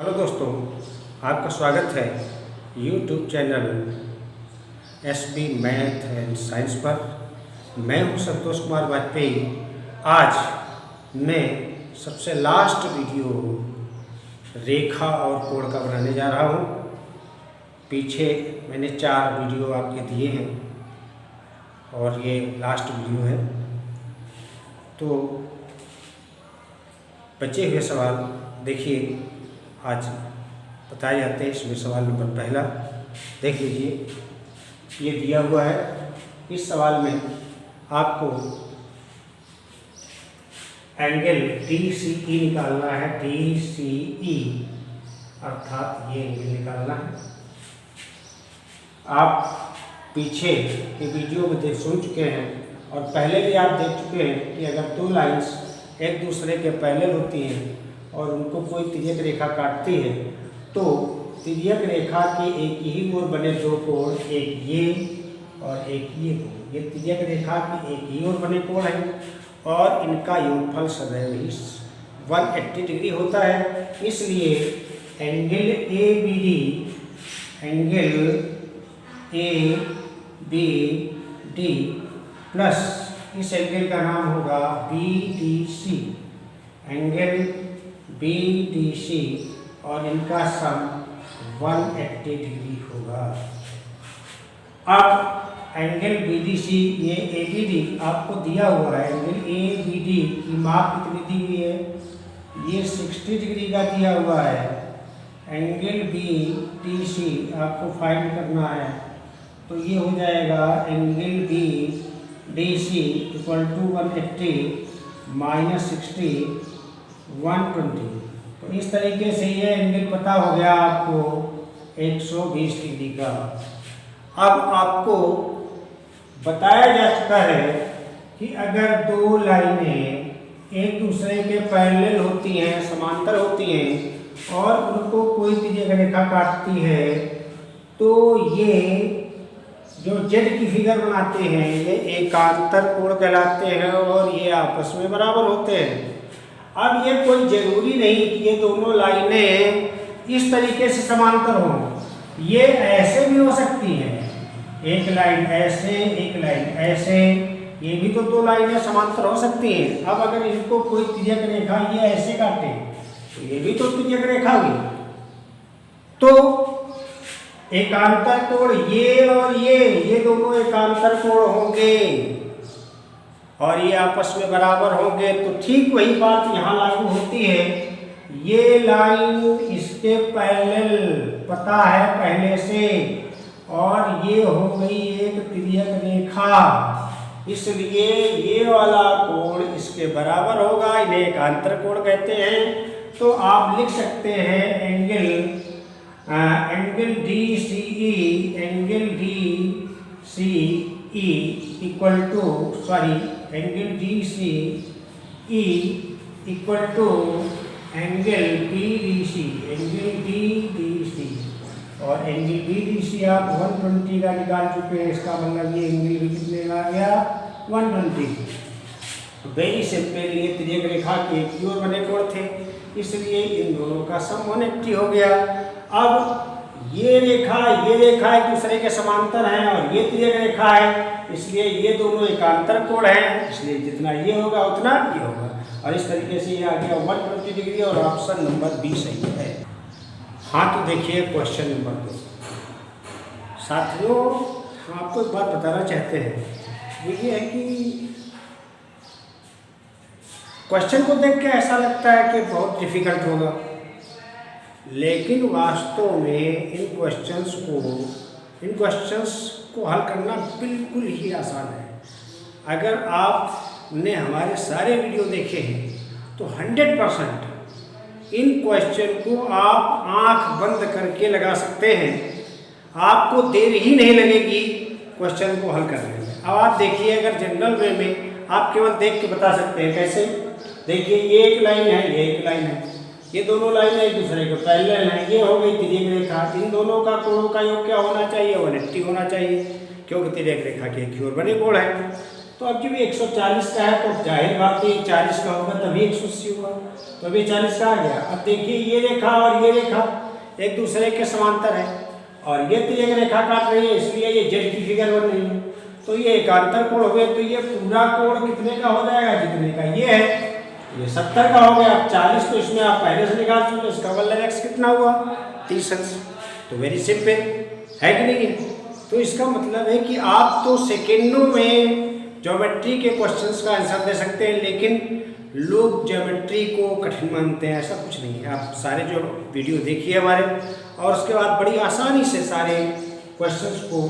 Hello दोस्तों, आपका स्वागत है YouTube channel SB math and science पर। मैं हूं संतोष कुमार वाजपेयी। आज मैं सबसे लास्ट वीडियो रेखा और कोण का बनाने जा रहा हूं। पीछे मैंने 4 वीडियो आपके दिए हैं और ये लास्ट वीडियो है। तो बचे हुए सवाल देखिए, आज बताए जाते हैं। इसमें सवाल नंबर पहला देख लीजिए, ये दिया हुआ है। इस सवाल में आपको एंगल DCE निकालना है। DCE अर्थात ये एंगल निकालना है। आप पीछे के वीडियो में सुन चुके हैं और पहले भी आप देख चुके हैं कि अगर 2 लाइन्स एक दूसरे के पैरेलल होती हैं और उनको कोई तिर्यक रेखा काटती है तो तिर्यक रेखा के एक ही ओर बने 2 कोण, एक ये और एक ये कोण, ये तिर्यक रेखा के एक ही ओर बने कोण हैं और इनका योगफल सदैव ही 180 डिग्री होता है। इसलिए एंगल ABD प्लस इस एंगल का नाम होगा BDC, एंगल BDC और इनका सम 180 डिग्री होगा। अब एंगल BDC, ये ABD आपको दिया हुआ है। एंगल ABD की माप कितनी दी हुई है? ये 60 डिग्री का दिया हुआ है। एंगल BDC आपको फाइंड करना है तो ये हो जाएगा angle BDC equal to 180 minus 60 120। तो इस तरीके से ये एंगल पता हो गया आपको 120 डिग्री का। अब आपको बताया जा चुका है कि अगर 2 लाइनें एक दूसरे के पैरेलल होती हैं, समांतर होती हैं और उनको कोई तिर्यक रेखा काटती है तो ये जो जेड की फिगर बनाते हैं ये एकांतर कोण कहलाते हैं और ये आपस में बराबर होते हैं। अब ये कोई जरूरी नहीं कि ये दोनों लाइनें इस तरीके से समांतर हों, ये ऐसे भी हो सकती हैं। एक लाइन ऐसे, एक लाइन ऐसे, ये भी तो 2 लाइनें समांतर हो सकती हैं। अब अगर इनको कोई तिर्यक रेखा ये ऐसे काटे तो ये भी तो तिर्यक रेखा हुई। तो एकांतर कोण ये और ये दोनों एकांतर कोण होंगे और ये आपस में बराबर होंगे। तो ठीक वही बात यहाँ लागू होती है। ये लाइन इसके पैरेलल पता है पहले से और ये हो गई एक तिर्यक रेखा, इसलिए ये वाला कोण इसके बराबर होगा। इन्हें एकांतर कोण कहते हैं। तो आप लिख सकते हैं angle DCE, angle DCE equal to angle DCE equal to angle BDC, angle BDC और एंगल BDC आप 120 का निकाल चुके हैं। इसका मतलब ये एंगल भी कितने का आ गया? 120। वेरी सिंपल, ये तिर्यक रेखा के एक ओर बने कोण थे इसलिए इन दोनों का सम 180 हो गया। अब ये रेखा एक दूसरे के समांतर हैं और ये तिर्यक रेखा है, इसलिए ये दोनों एकांतर कोण हैं, इसलिए जितना ये होगा उतना ये होगा। और इस तरीके से ये आ गया 120 डिग्री और ऑप्शन नंबर बी सही है। हाँ, तो देखिए क्वेश्चन नंबर 2। साथियों, हम आपको एक बात बताना चाहते हैं, वो ये है कि क्वेश्चन को देख के ऐसा लगता है कि बहुत डिफिकल्ट होगा, लेकिन वास्तव में इन क्वेश्चंस को हल करना बिल्कुल ही आसान है। अगर आपने हमारे सारे वीडियो देखे हैं तो 100% इन क्वेश्चन को आप आंख बंद करके लगा सकते हैं। आपको देर ही नहीं लगेगी क्वेश्चन को हल करने में। अब आप देखिए, अगर जनरल वे में आप केवल देख के बता सकते हैं। कैसे? देखिए, ये एक लाइन है, ये एक लाइन है, ये दोनों लाइनें एक दूसरे के पैरेलल हैं, ये हो गई तिर्यक रेखा। इन दोनों का कोणों का योग क्या होना चाहिए? 180 होना चाहिए, क्योंकि तिर्यक रेखा के एक ओर बने कोण है। तो अब जब 140 का है तो जाहिर बात है 40 का होगा तभी 180 होगा। तो अभी 40 का आ गया। अब देखिए ये रेखा और ये रेखा एक दूसरे के समांतर है और ये तिर्यक रेखा काट रही है, इसलिए ये जेड की फिगर बन रही है। तो ये एकांतर कोण हो गए, तो ये पूरा कोण कितने का हो जाएगा, जितने का ये है ये 70 का हो गया। अब 40 तो इसमें आप पहले से निकाल चुके, इसका मतलब x कितना हुआ 30 अंश। तो वेरी सिंपल है कि नहीं है। तो इसका मतलब है कि आप तो सेकेंडों में ज्योमेट्री के क्वेश्चंस का आंसर दे सकते हैं, लेकिन लोग ज्योमेट्री को कठिन मानते हैं, ऐसा कुछ नहीं है। आप सारे जो वीडियो देखिए हमारे और उसके बाद बड़ी आसानी से सारे क्वेश्चंस को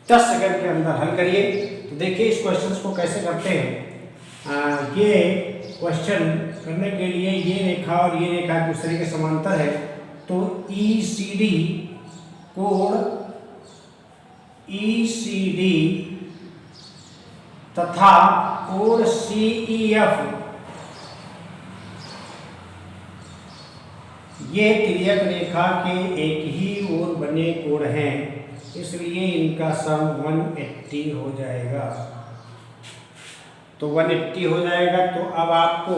10 सेकंड के अंदर हल करिए। तो देखिए इस क्वेश्चंस को कैसे करते हैं। ये क्वेश्चन करने के लिए ये रेखा और ये रेखा एक दूसरे के समांतर है, तो ECD कोण ECD तथा कोण CEF ये तिर्यक रेखा के एक ही ओर बने कोण हैं, इसलिए इनका सम 180 हो जाएगा। तो 180 हो जाएगा। तो अब आपको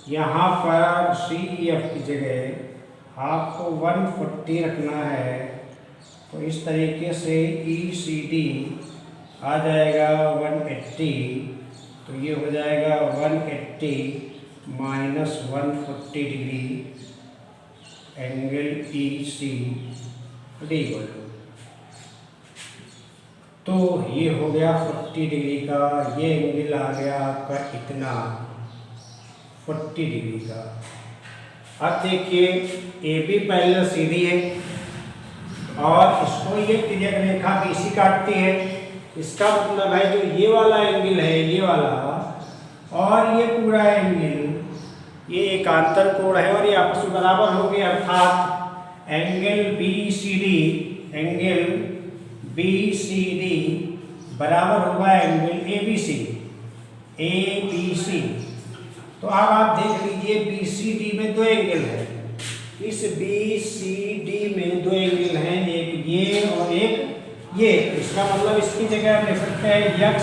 यहाँ पर CEF की जगह आपको 140 रखना है। तो इस तरीके से ECD आ जाएगा 180। तो ये हो जाएगा 180 माइनस 140 डिग्री एंगल ECD। तो ये हो गया 40 डिग्री का, ये एंगल आ गया आपका इतना 40 डिग्री का। अब देखिए AB पैरेलल CD है और इसको ये तिर्यक रेखा BC काटती है। इसका मतलब है जो ये वाला एंगल है, ये वाला और ये पूरा एंगल, ये एकांतर कोण है और ये आपस में बराबर होंगे, अर्थात एंगल BCD बराबर होगा एंगल ABC। तो अब आप देख लीजिए BCD में दो एंगल है, इस BCD में दो एंगल हैं, एक ये और एक ये। इसका मतलब इसकी जगह आप लिख सकते हैं x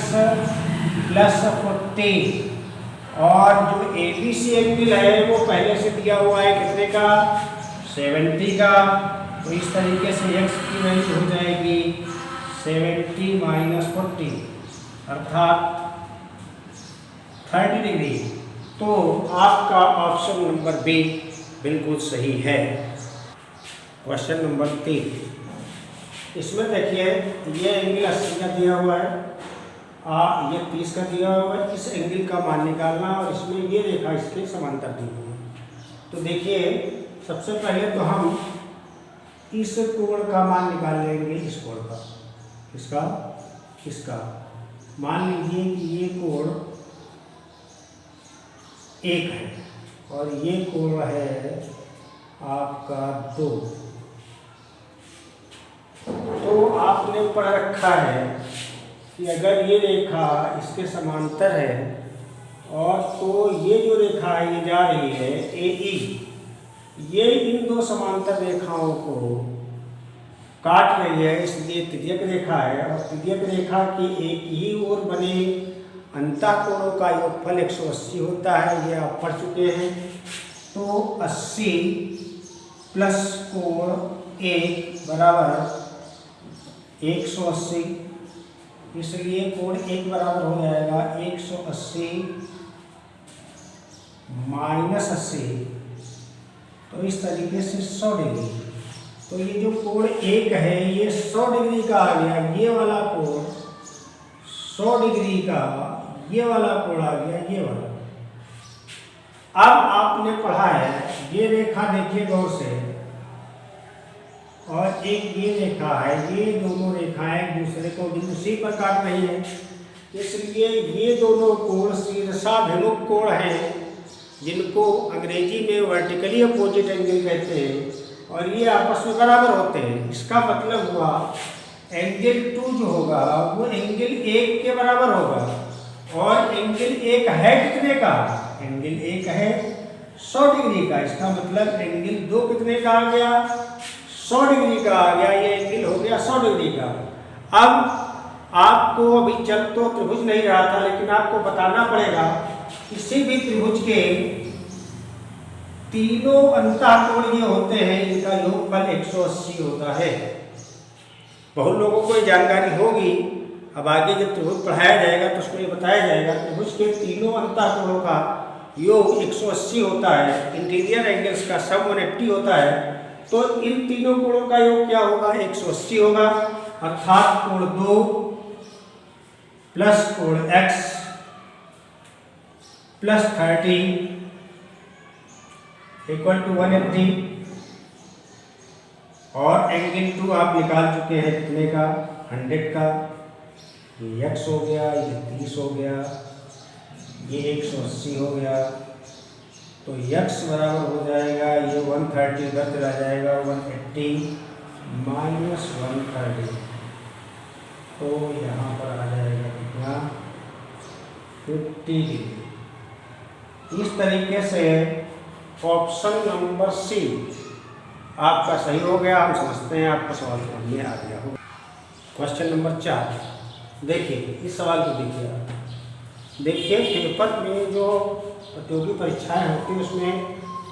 प्लस 40 और जो ABC एंगल है वो पहले से दिया हुआ है कितने का 70 का। तो इस तरीके से x की वैल्यू हो जाएगी 70 माइनस 40 अर्थात 30 डिग्री। तो आपका ऑप्शन नंबर बी बिल्कुल सही है। क्वेश्चन नंबर 3, इसमें देखिए ये एंगल 80 का दिया हुआ है, ये 30 का दिया हुआ है। इस एंगल का मान निकालना और इसमें ये रेखा इसके समांतर दी हुई है। तो देखिए सबसे पहले तो हम इस कोण का मान निकाल लेंगे, इस कोण का, इसका मान लीजिए कि ये कोण 1 है और ये कोण है आपका 2। तो आपने पढ़ रखा है कि अगर ये रेखा इसके समांतर है और तो ये जो रेखा है ये जा रही है AE, ये इन दो समांतर रेखाओं को काट रही है, इसलिए तिर्यक रेखा है। और तिर्यक रेखा की एक ही ओर बने अंतःकोणों का योगफल 180 होता है, ये आप पढ़ चुके हैं। तो 80 प्लस कोण 1 बराबर 180, इसलिए कोण 1 बराबर हो जाएगा 180 माइनस 80। तो इस तरीके से 100 डिग्री। तो ये जो कोण 1 है ये 100 डिग्री का आ गया, ये वाला कोण 100 डिग्री का, ये वाला कोण आ गया ये वाला। अब आपने पढ़ा है ये रेखा देखिए गौर से, और एक ये रेखा है, ये दोनों रेखाएं एक दूसरे को बिंदु C पर काट रही है, इसलिए ये दोनों कोण शीर्षाभिमुख कोण हैं, जिनको अंग्रेजी में वर्टिकली अपोजिट एंगल कहते हैं, और ये आपस में बराबर होते हैं। इसका मतलब हुआ एंगल 2 जो होगा वो एंगल 1 के बराबर होगा। और एंगल 1 है कितने का? एंगल 1 है 100 डिग्री का। इसका मतलब एंगल 2 कितने का आ गया? 100 डिग्री का आ गया। ये एंगल हो गया 100 डिग्री का। अब आपको अभी चल तो त्रिभुज नहीं रहा था, लेकिन आपको बताना पड़ेगा किसी भी त्रिभुज के तीनों अंतःकोण ये होते हैं, इनका योगफल 180 होता है। बहुत लोगों को ये जानकारी होगी, अब आगे जब त्रिभुज पढ़ाया जाएगा तो उसमें बताया जाएगा त्रिभुज के तीनों अंतःकोणों का योग 180 होता है, इंटीरियर एंगल्स का सम 180 होता है। तो इन तीनों कोणों का योग क्या होगा? 180 होगा, अर्थात कोण 2 प्लस कोण x प्लस 30 इक्वल टू 180। और एंगल 2 आप निकाल चुके हैं कितने का? 100 का। ये x हो गया, ये 30 हो गया, ये 180 हो गया। तो x बराबर हो जाएगा, ये 130 इधर चला जाएगा, 180 माइनस 130, तो यहाँ पर आ जाएगा कितना? 50 डिग्री। इस तरीके से ऑप्शन नंबर सी आपका सही हो गया। हम समझते हैं आपको सवाल समझ में आ गया होगा। क्वेश्चन नंबर 4 देखिए, इस सवाल को देखिए आप। देखिए, पेपर में जो प्रतियोगी परीक्षाएं होती है उसमें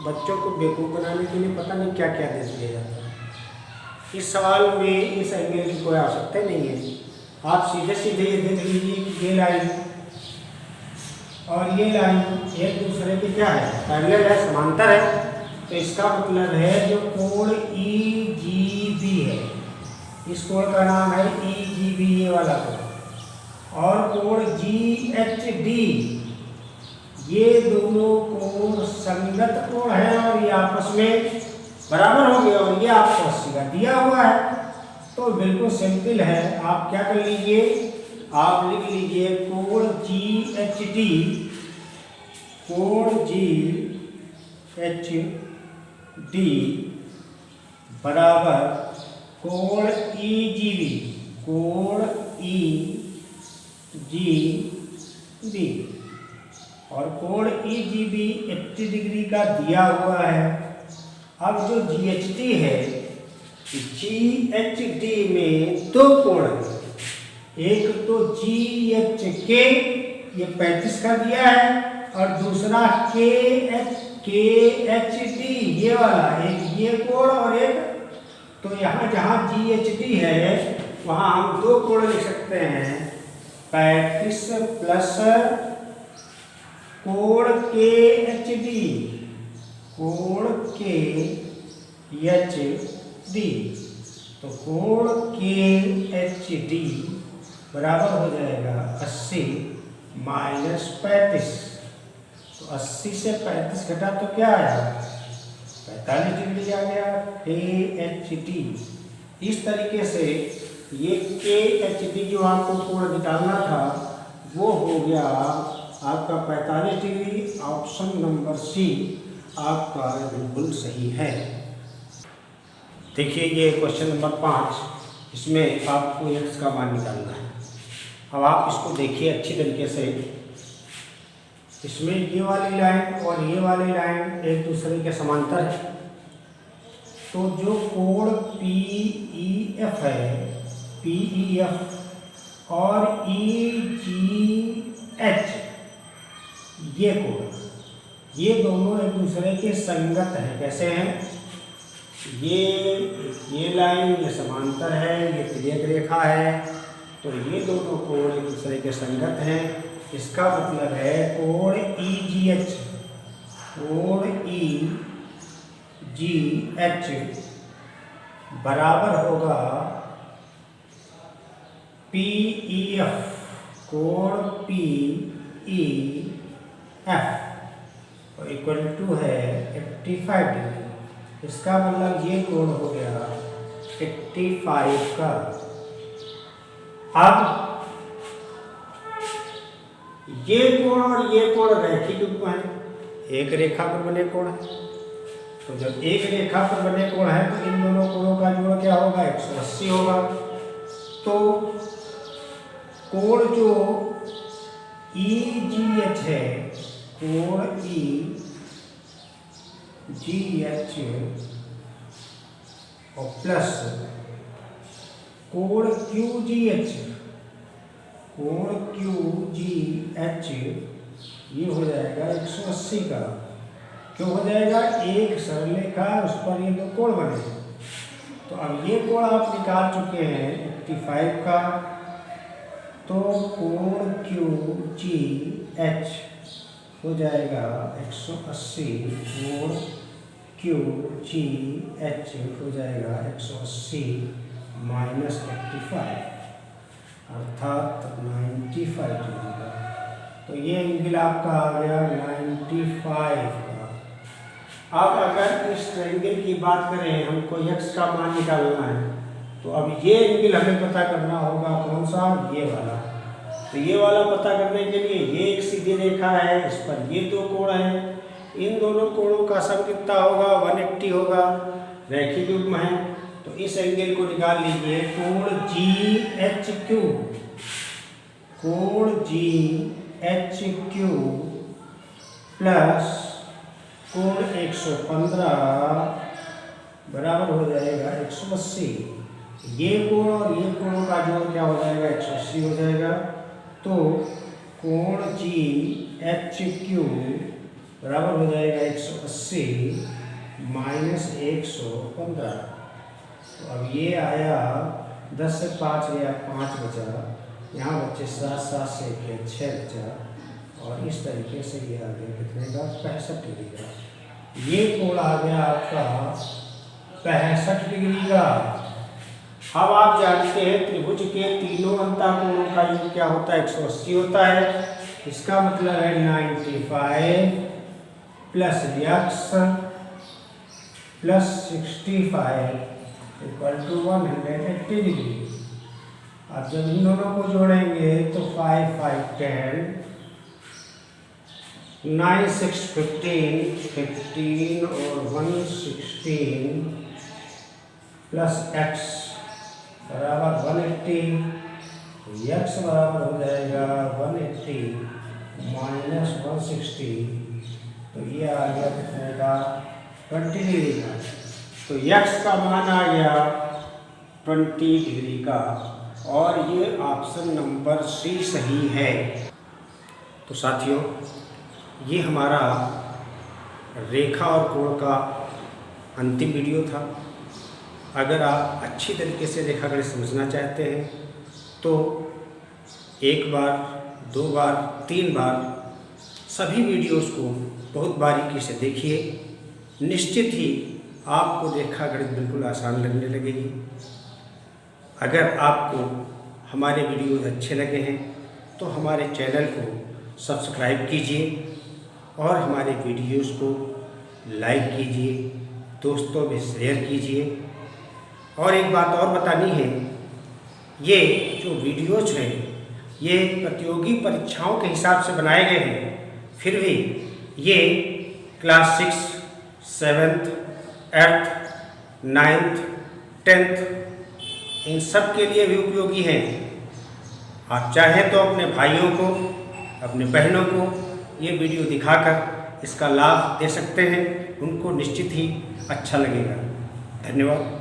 बच्चों को बेवकूफ़ बनाने के लिए पता नहीं क्या क्या दे दिया जाता है। इस सवाल में इस एंगल की कोई आवश्यकता नहीं है। आप सीधे सीधे ये देख लीजिए कि ये लाइन और ये लाइन एक दूसरे के क्या है? पैरेलल है, समांतर है। तो इसका मतलब है जो कोण EGB है, इस कोण का नाम है EGB, ये वाला कोण। और कोण GHD, ये दोनों कोण संगत कोण है और ये आपस में बराबर हो गया और ये आपको 80 का दिया हुआ है। तो बिल्कुल सिंपल है, आप क्या कर लीजिए, आप लिख लीजिए कोण GHD, कोण GHD बराबर कोण EGB, कोण EGB। और कोण EGB 80 डिग्री का दिया हुआ है। अब जो GHD है, GHD में दो कोण है, एक तो GHK ये 35 का दिया है और दूसरा KHD ये वाला, एक ये कोण और एक, तो यहाँ जहाँ GHD है वहाँ हम दो कोण लिख सकते हैं, 35 प्लस कोण KHD, कोण KHD। तो कोण KHD बराबर हो जाएगा 80 माइनस 35। तो 80 से 35 घटा तो क्या आया? 45 डिग्री आ गया, KHD। इस तरीके से ये KHD जो आपको कोण निकालना था वो हो गया आपका 45 डिग्री। ऑप्शन नंबर सी आपका बिल्कुल सही है। देखिए, ये क्वेश्चन नंबर 5, इसमें आपको x का मान निकालना है। अब आप इसको देखिए अच्छी तरीके से। इसमें ये वाली लाइन और ये वाली लाइन एक दूसरे के समांतर है। तो जो कोण PEF है, PEF और EGH ये कोण, ये दोनों एक दूसरे के संगत हैं। कैसे हैं? ये लाइन ये समांतर है, ये तिर्यक रेखा है, तो ये दोनों कोण एक दूसरे के संगत हैं। इसका मतलब है कोण EGH, कोण EGH बराबर होगा PEF, कोण PEF और इक्वल टू है 85 डिग्री। इसका मतलब ये कोण हो गया 85 का। अब ये कोण और ये कोण रैखिक युग्म है, एक रेखा पर बने कोण है। तो जब एक रेखा पर बने कोण है तो इन दोनों कोणों का जोड़ क्या होगा? 180 होगा। तो कोण जो EGH है, कोण EGH और प्लस कोण QGH, कोण QGH ये हो जाएगा 180 का। क्यों हो जाएगा, एक सरल रेखा है उस पर ये दो कोण बने। तो अब ये कोण आप निकाल चुके हैं 85 का, तो कोण QGH हो जाएगा 180, कोण QGH हो जाएगा 180 माइनस 85 अर्थात 95 डिग्री का। तो ये एंगल आपका आ गया 95 का। अब अगर इस ट्रायंगल की बात करें, हमको x का मान निकालना है, तो अब ये एंगल हमें पता करना होगा कौन सा, ये वाला। तो ये वाला पता करने के लिए ये एक सीधी रेखा है, इस पर ये दो कोण हैं, इन दोनों कोणों का सम कितना होगा, 180 होगा, रैखिक युग्म है। तो इस एंगल को निकाल लीजिए, कोण GHQ, कोण GHQ प्लस कोण 115 बराबर हो जाएगा 180। ये कोण और ये कोणों का जोड़ क्या हो जाएगा, 180 हो जाएगा। तो कोण GHQ बराबर हो जाएगा 180 माइनस 115। तो अब ये आया 10 से 5 गया, 5 बचा, यहाँ बच्चे 7, 7 से 6 बचा, और इस तरीके से ये आ गया कितने का, 65 डिग्री का। ये कोण आ गया आपका 65 डिग्री का। अब आप जानते हैं त्रिभुज के तीनों अंतःकोणों का योग क्या होता है, 180 होता है। इसका मतलब है 95 plus x plus 65 equal to 180 degree. अब जब इन दोनों को जोड़ेंगे तो 5, 5, 10, 9, 6, 15 और 116 प्लस x बराबर 180, x बराबर हो जाएगा 180 माइनस 160। तो ये आ गया कितने का, 20 डिग्री का। तो x का मान आ गया 20 डिग्री का, और ये ऑप्शन नंबर C सही है। तो साथियों, ये हमारा रेखा और कोण का अंतिम वीडियो था। अगर आप अच्छी तरीके से रेखागणित समझना चाहते हैं तो एक बार, 2 बार, 3 बार सभी वीडियोस को बहुत बारीकी से देखिए। निश्चित ही आपको रेखागणित बिल्कुल आसान लगने लगेगी। अगर आपको हमारे वीडियोस अच्छे लगे हैं तो हमारे चैनल को सब्सक्राइब कीजिए और हमारे वीडियोस को लाइक कीजिए, दोस्तों में शेयर कीजिए। और एक बात और बतानी है, ये जो वीडियोज हैं ये प्रतियोगी परीक्षाओं के हिसाब से बनाए गए हैं, फिर भी ये class 6, 7th, 8th, 9th, 10th इन सब के लिए भी उपयोगी हैं। आप चाहें तो अपने भाइयों को, अपने बहनों को ये वीडियो दिखाकर इसका लाभ दे सकते हैं, उनको निश्चित ही अच्छा लगेगा। धन्यवाद।